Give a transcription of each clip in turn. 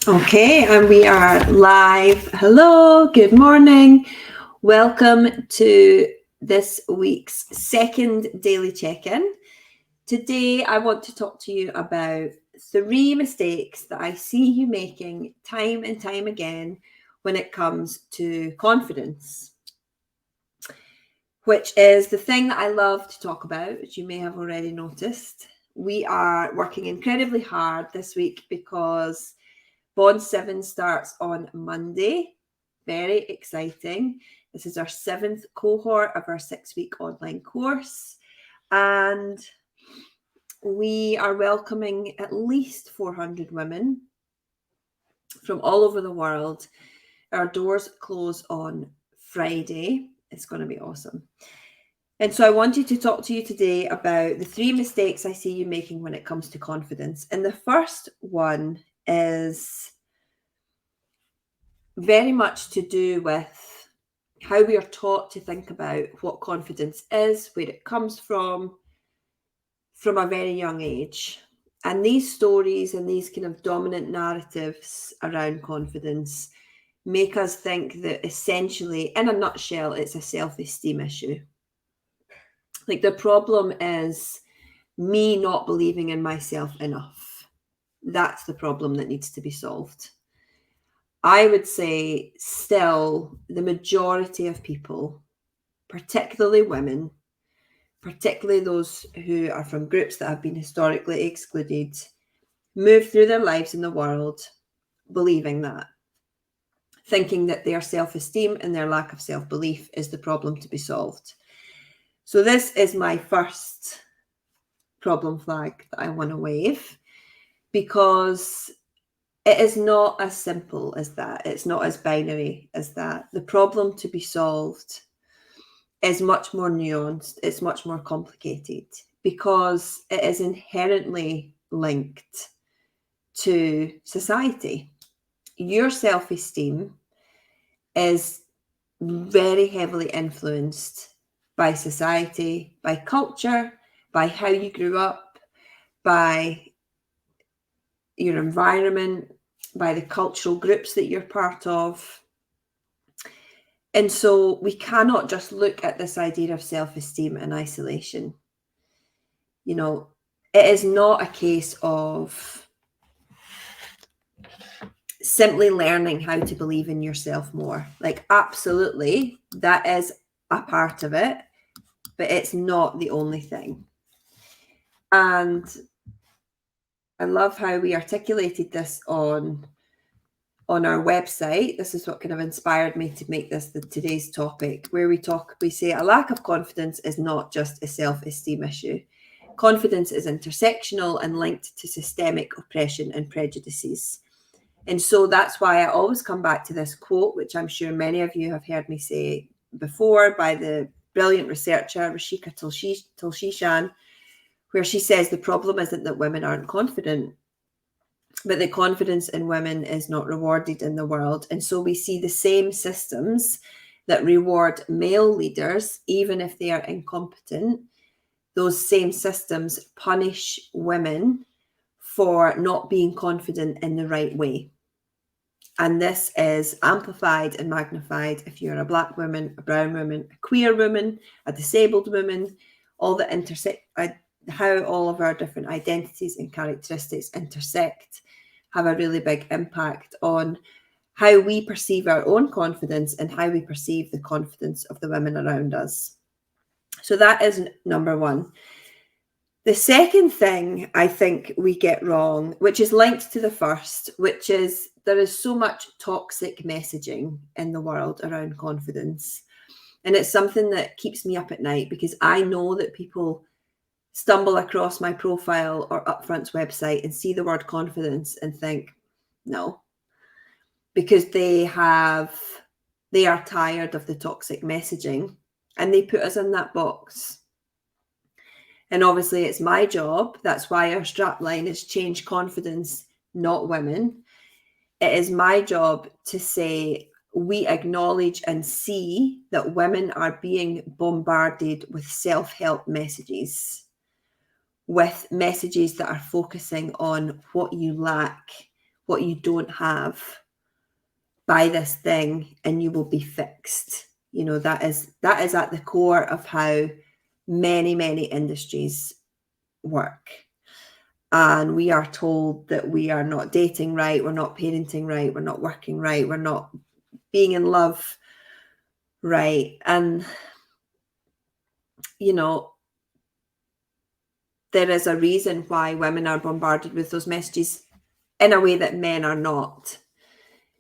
Okay, and we are live. Hello, good morning. Welcome to this week's second daily check-in. Today, I want to talk to you about 3 mistakes that I see you making time and time again when it comes to confidence, which is the thing that I love to talk about, which you may have already noticed. We are working incredibly hard this week because Bond 7 starts on Monday. Very exciting. This is our 7th cohort of our 6-week online course. And we are welcoming at least 400 women from all over the world. Our doors close on Friday. It's going to be awesome. And so I wanted to talk to you today about the 3 mistakes I see you making when it comes to confidence. And the first one is very much to do with how we are taught to think about what confidence is, where it comes from a very young age. And these stories and these kind of dominant narratives around confidence make us think that essentially, in a nutshell, it's a self-esteem issue. Like the problem is me not believing in myself enough. That's the problem that needs to be solved. I would say still the majority of people, particularly women, particularly those who are from groups that have been historically excluded, move through their lives in the world believing that, thinking that their self-esteem and their lack of self-belief is the problem to be solved. So this is my first problem flag that I want to wave, because it is not as simple as that. It's not as binary as that. The problem to be solved is much more nuanced. It's much more complicated because it is inherently linked to society. Your self-esteem is very heavily influenced by society, by culture, by how you grew up, by your environment, by the cultural groups that you're part of. And so we cannot just look at this idea of self-esteem in isolation. You know, it is not a case of simply learning how to believe in yourself more. Like, absolutely, that is a part of it, but it's not the only thing. And I love how we articulated this on our website. This is what kind of inspired me to make this today's topic, where we say a lack of confidence is not just a self-esteem issue. Confidence is intersectional and linked to systemic oppression and prejudices. And so that's why I always come back to this quote, which I'm sure many of you have heard me say before, by the brilliant researcher Rashika Tulshishan, where she says the problem isn't that women aren't confident, but the confidence in women is not rewarded in the world. And so we see the same systems that reward male leaders, even if they are incompetent, those same systems punish women for not being confident in the right way. And this is amplified and magnified if you're a Black woman, a brown woman, a queer woman, a disabled woman, all that intersect, how all of our different identities and characteristics intersect have a really big impact on how we perceive our own confidence and how we perceive the confidence of the women around us. So that is number one. The second thing I think we get wrong, which is linked to the first, which is there is so much toxic messaging in the world around confidence. And it's something that keeps me up at night, because I know that people stumble across my profile or UPFRONT's website and see the word confidence and think, no, because they are tired of the toxic messaging and they put us in that box. And obviously it's my job. That's why our strapline is change confidence, not women. It is my job to say we acknowledge and see that women are being bombarded with self-help messages, with messages that are focusing on what you lack, what you don't have, buy this thing and you will be fixed. You know, that is at the core of how many industries work. And we are told that we are not dating right, we're not parenting right, we're not working right, we're not being in love right. And, you know, there is a reason why women are bombarded with those messages in a way that men are not,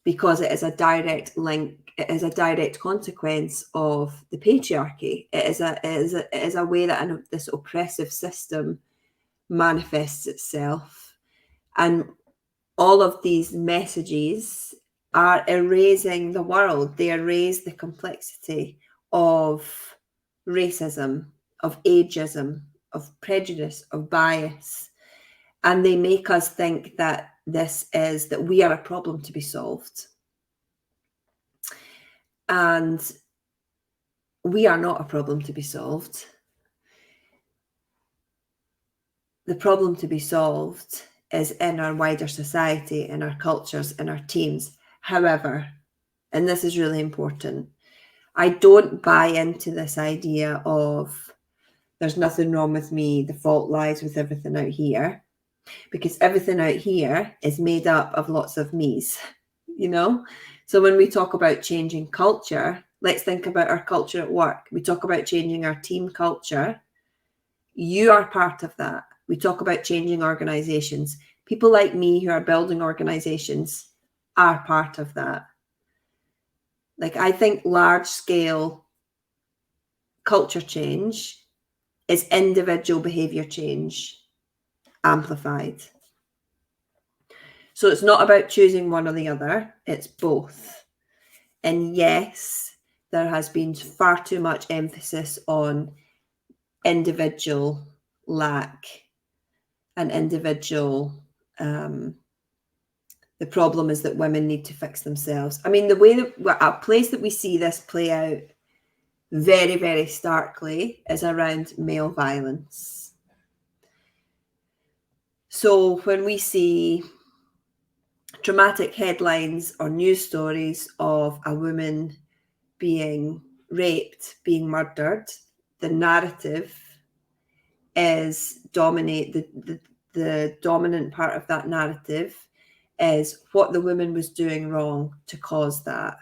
because it is a direct link, it is a direct consequence of the patriarchy. It is a way that this oppressive system manifests itself. And all of these messages are erasing the world. They erase the complexity of racism, of ageism, of prejudice, of bias. And they make us think that that we are a problem to be solved. And we are not a problem to be solved. The problem to be solved is in our wider society, in our cultures, in our teams. However, and this is really important, I don't buy into this idea of there's nothing wrong with me, the fault lies with everything out here, because everything out here is made up of lots of me's, you know? So when we talk about changing culture, let's think about our culture at work. We talk about changing our team culture. You are part of that. We talk about changing organizations. People like me who are building organizations are part of that. Like, I think large scale culture change is individual behavior change amplified. So it's not about choosing one or the other, it's both. And yes, there has been far too much emphasis on individual lack and individual, the problem is that women need to fix themselves. I mean, the way that a place that we see this play out very, very starkly is around male violence. So when we see dramatic headlines or news stories of a woman being raped, being murdered, the narrative is the dominant part of that narrative is what the woman was doing wrong to cause that,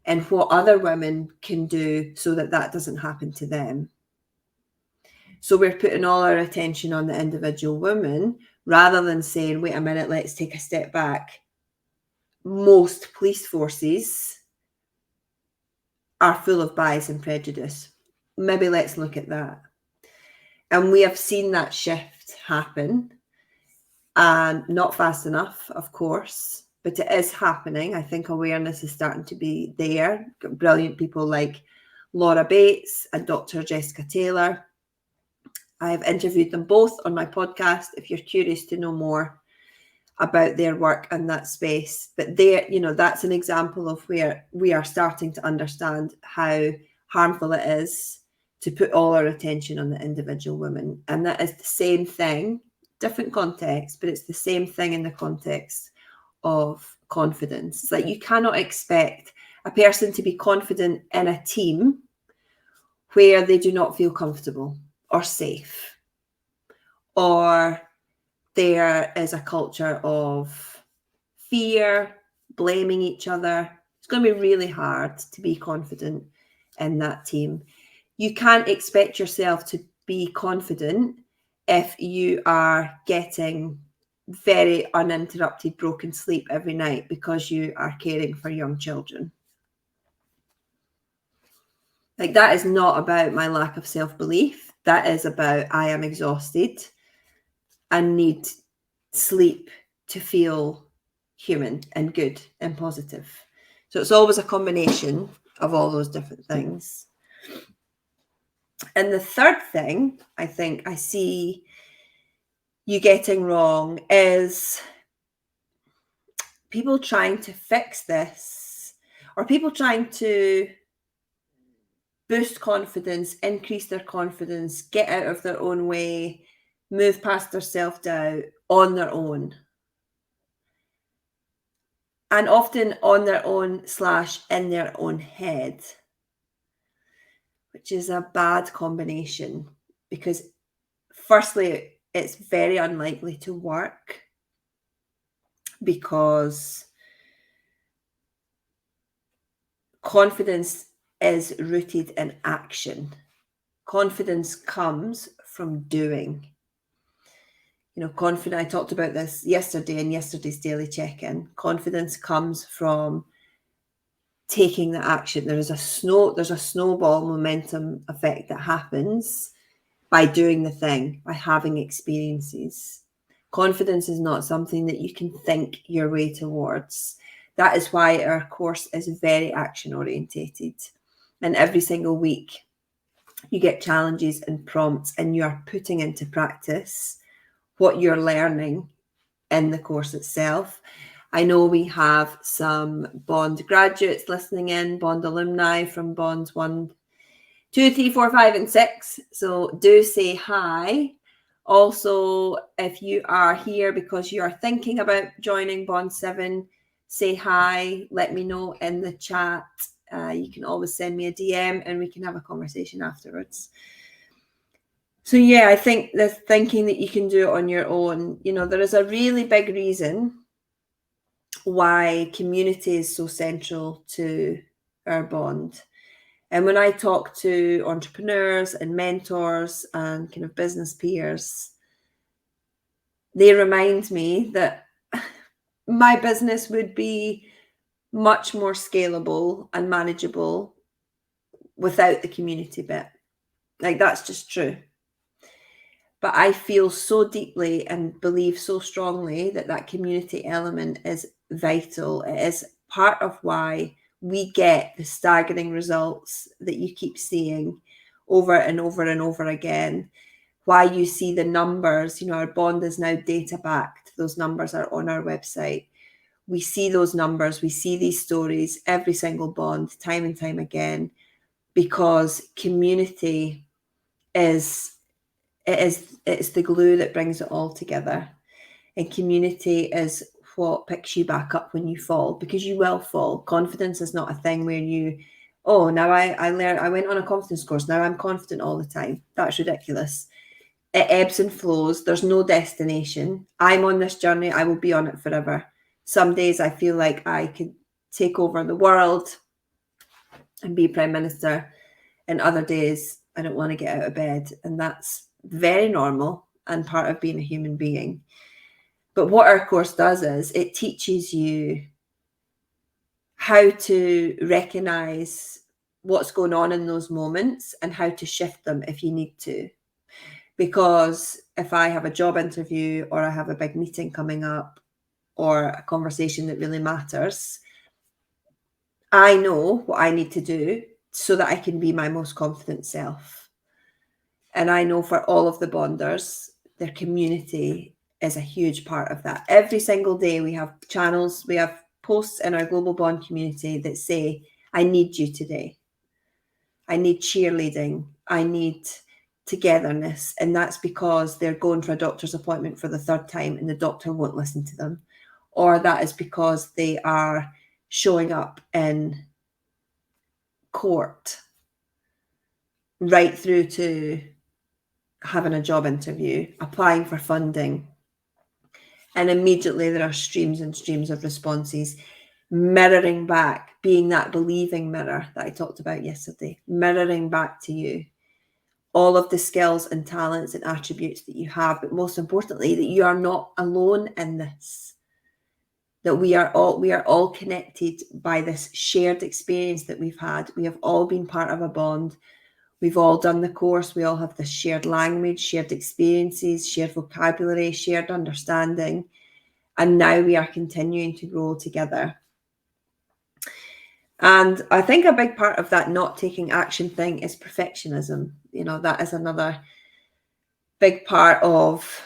and what other women can do so that that doesn't happen to them. So we're putting all our attention on the individual woman rather than saying, wait a minute, let's take a step back. Most police forces are full of bias and prejudice. Maybe let's look at that. And we have seen that shift happen, and not fast enough, of course, but it is happening. I think awareness is starting to be there. Brilliant people like Laura Bates and Dr. Jessica Taylor. I've interviewed them both on my podcast if you're curious to know more about their work in that space. But that's an example of where we are starting to understand how harmful it is to put all our attention on the individual woman. And that is the same thing, different context, but it's the same thing in the context of confidence. It's like you cannot expect a person to be confident in a team where they do not feel comfortable or safe, or there is a culture of fear, blaming each other. It's going to be really hard to be confident in that team. You can't expect yourself to be confident if you are getting very uninterrupted broken sleep every night because you are caring for young children. Like, that is not about my lack of self-belief. That is about I am exhausted and need sleep to feel human and good and positive. So it's always a combination of all those different things. And the third thing I think I see you getting wrong is people trying to fix this, or people trying to boost confidence, increase their confidence, get out of their own way, move past their self-doubt on their own. and often on their own / in their own head, which is a bad combination because firstly, it's very unlikely to work because confidence is rooted in action. Confidence comes from doing. I talked about this yesterday in yesterday's daily check-in. Confidence comes from taking the action. There's a snowball momentum effect that happens by doing the thing, by having experiences. Confidence is not something that you can think your way towards. That is why our course is very action orientated. And every single week you get challenges and prompts, and you are putting into practice what you're learning in the course itself. I know we have some Bond graduates listening in, Bond alumni from Bonds 1, 2, 3, 4, 5, and 6. So do say hi. Also, if you are here because you are thinking about joining Bond 7, say hi. Let me know in the chat. You can always send me a DM and we can have a conversation afterwards. So yeah, I think the thinking that you can do it on your own, there is a really big reason why community is so central to our bond. And when I talk to entrepreneurs and mentors and kind of business peers, they remind me that my business would be much more scalable and manageable without the community bit. Like, that's just true. But I feel so deeply and believe so strongly that community element is vital. It is part of why we get the staggering results that you keep seeing over and over and over again. Why you see the numbers, our bond is now data backed. Those numbers are on our website. We see those numbers, we see these stories, every single bond, time and time again, because community it's the glue that brings it all together. And community is what picks you back up when you fall, because you will fall. Confidence is not a thing where now I went on a confidence course, now I'm confident all the time. That's ridiculous. It ebbs and flows. There's no destination. I'm on this journey. I will be on it forever. Some days I feel like I could take over the world and be prime minister, and other days I don't want to get out of bed. And that's very normal and part of being a human being. But what our course does is it teaches you how to recognize what's going on in those moments and how to shift them if you need to. Because if I have a job interview or I have a big meeting coming up or a conversation that really matters, I know what I need to do so that I can be my most confident self. And I know for all of the bonders, their community is a huge part of that. Every single day we have channels, we have posts in our Global Bond community that say, I need you today. I need cheerleading. I need togetherness. And that's because they're going for a doctor's appointment for the 3rd time and the doctor won't listen to them. Or that is because they are showing up in court right through to having a job interview, applying for funding. And immediately there are streams and streams of responses mirroring back, being that believing mirror that I talked about yesterday, mirroring back to you all of the skills and talents and attributes that you have, but most importantly, that you are not alone in this, that we are all connected by this shared experience that we've had. We have all been part of a bond. We've all done the course. We all have this shared language, shared experiences, shared vocabulary, shared understanding. And now we are continuing to grow together. And I think a big part of that not taking action thing is perfectionism. That is another big part of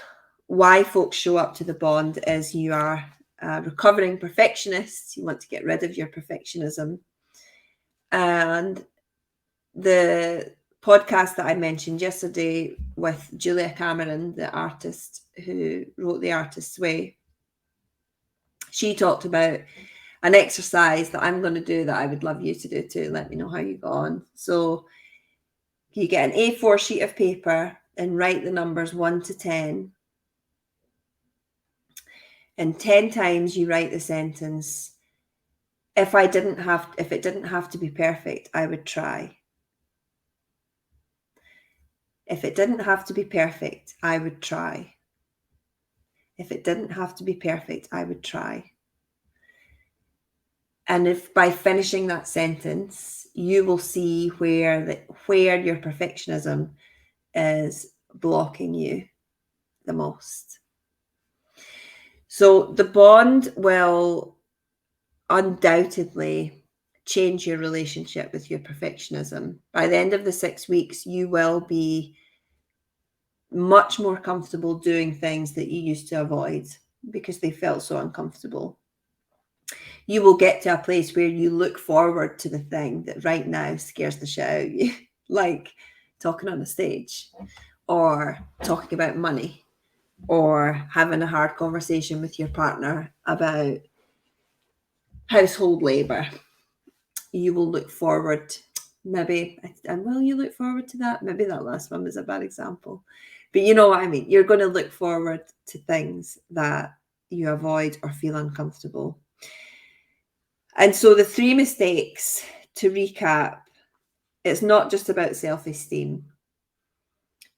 why folks show up to the bond is you are recovering perfectionists. You want to get rid of your perfectionism. And the podcast that I mentioned yesterday with Julia Cameron, the artist who wrote The Artist's Way, she talked about an exercise that I'm going to do that I would love you to do too. Let me know how you go on. So you get an A4 sheet of paper and write the numbers 1 to 10. And 10 times you write the sentence, if it didn't have to be perfect, I would try. If it didn't have to be perfect, I would try. If it didn't have to be perfect, I would try. And if by finishing that sentence, you will see where your perfectionism is blocking you the most. So the bond will undoubtedly change your relationship with your perfectionism. By the end of the 6 weeks, you will be much more comfortable doing things that you used to avoid because they felt so uncomfortable. You will get to a place where you look forward to the thing that right now scares the shit out of you, like talking on a stage or talking about money or having a hard conversation with your partner about household labor. You will look forward, maybe, and will you look forward to that? Maybe that last one was a bad example, but you know what I mean. You're going to look forward to things that you avoid or feel uncomfortable. And so the 3 mistakes, to recap, it's not just about self-esteem.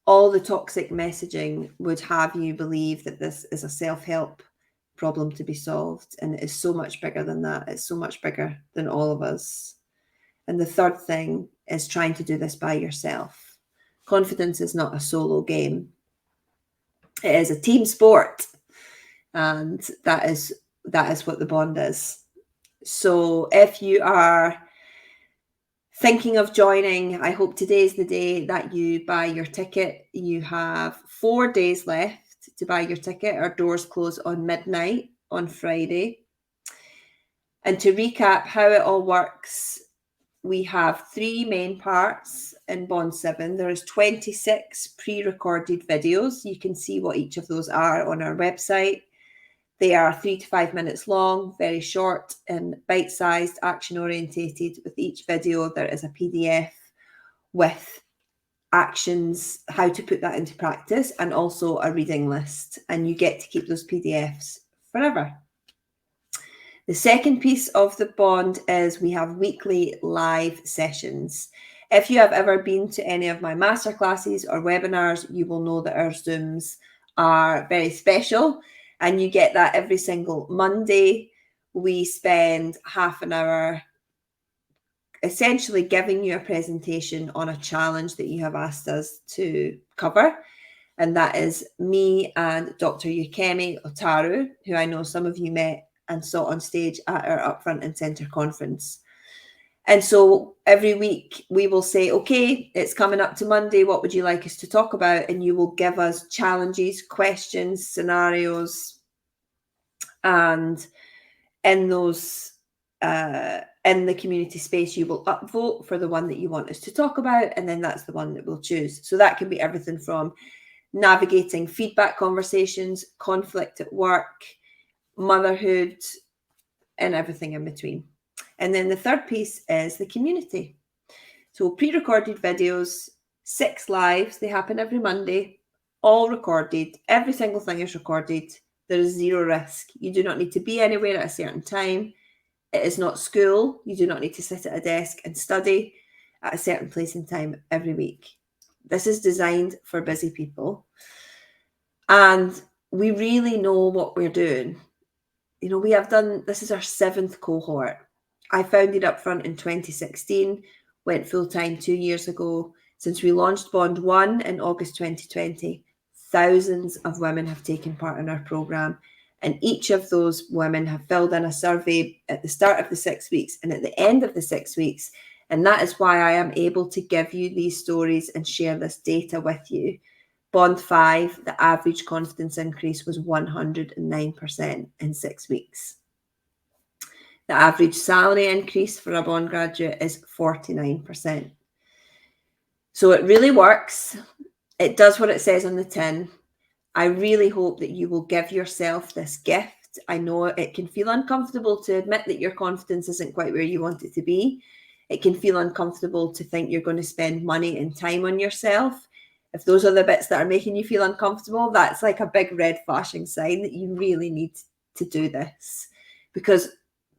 All the toxic messaging would have you believe that this is a self-help problem to be solved, and it is so much bigger than that. It's so much bigger than all of us. And the third thing is trying to do this by yourself. Confidence is not a solo game. It is a team sport, and that is what the bond is. So if you are thinking of joining, I hope today's the day that you buy your ticket. You have 4 days left to buy your ticket. Our doors close on midnight on Friday. And to recap how it all works, we have 3 main parts in Bond 7. There is 26 pre-recorded videos. You can see what each of those are on our website. They are 3 to 5 minutes long, very short and bite-sized, action-orientated. With each video, there is a PDF with actions, how to put that into practice, and also a reading list. And you get to keep those PDFs forever. The second piece of the bond is we have weekly live sessions. If you have ever been to any of my masterclasses or webinars, you will know that our Zooms are very special, and you get that every single Monday. We spend half an hour essentially giving you a presentation on a challenge that you have asked us to cover. And that is me and Dr. Yukemi Otaru, who I know some of you met and saw on stage at our Upfront and Centre conference. And so every week we will say, okay, it's coming up to Monday. What would you like us to talk about? And you will give us challenges, questions, scenarios. And in those, in the community space, you will upvote for the one that you want us to talk about. And then that's the one that we'll choose. So that can be everything from navigating feedback conversations, conflict at work, motherhood, and everything in between. And then the third piece is the community. So pre-recorded videos, 6 lives, they happen every Monday, all recorded. Every single thing is recorded. There is 0 risk. You do not need to be anywhere at a certain time. It is not school. You do not need to sit at a desk and study at a certain place and time every week. This is designed for busy people. And we really know what we're doing. You know, we have done, this is our 7th cohort. I founded Upfront in 2016, went full-time 2 years ago. Since we launched Bond 1 in August 2020, thousands of women have taken part in our program. And each of those women have filled in a survey at the start of the 6 weeks and at the end of the 6 weeks. And that is why I am able to give you these stories and share this data with you. Bond 5, the average confidence increase was 109% in 6 weeks. The average salary increase for a bond graduate is 49%. So it really works. It does what it says on the tin. I really hope that you will give yourself this gift I know it can feel uncomfortable to admit that your confidence isn't quite where you want it to be. It can feel uncomfortable to think you're going to spend money and time on yourself. If those are the bits that are making you feel uncomfortable, that's like a big red flashing sign that you really need to do this, because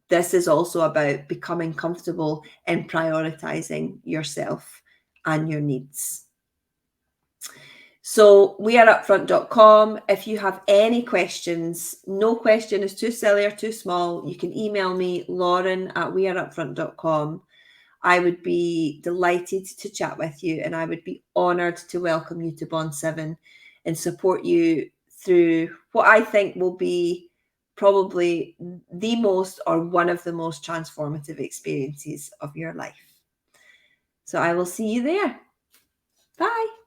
this is also about becoming comfortable in prioritizing yourself and your needs. So weareupfront.com. If you have any questions, no question is too silly or too small, you can email me, lauren@weareupfront.com. I would be delighted to chat with you, and I would be honoured to welcome you to Bond 7 and support you through what I think will be probably the most, or one of the most, transformative experiences of your life. So I will see you there. Bye.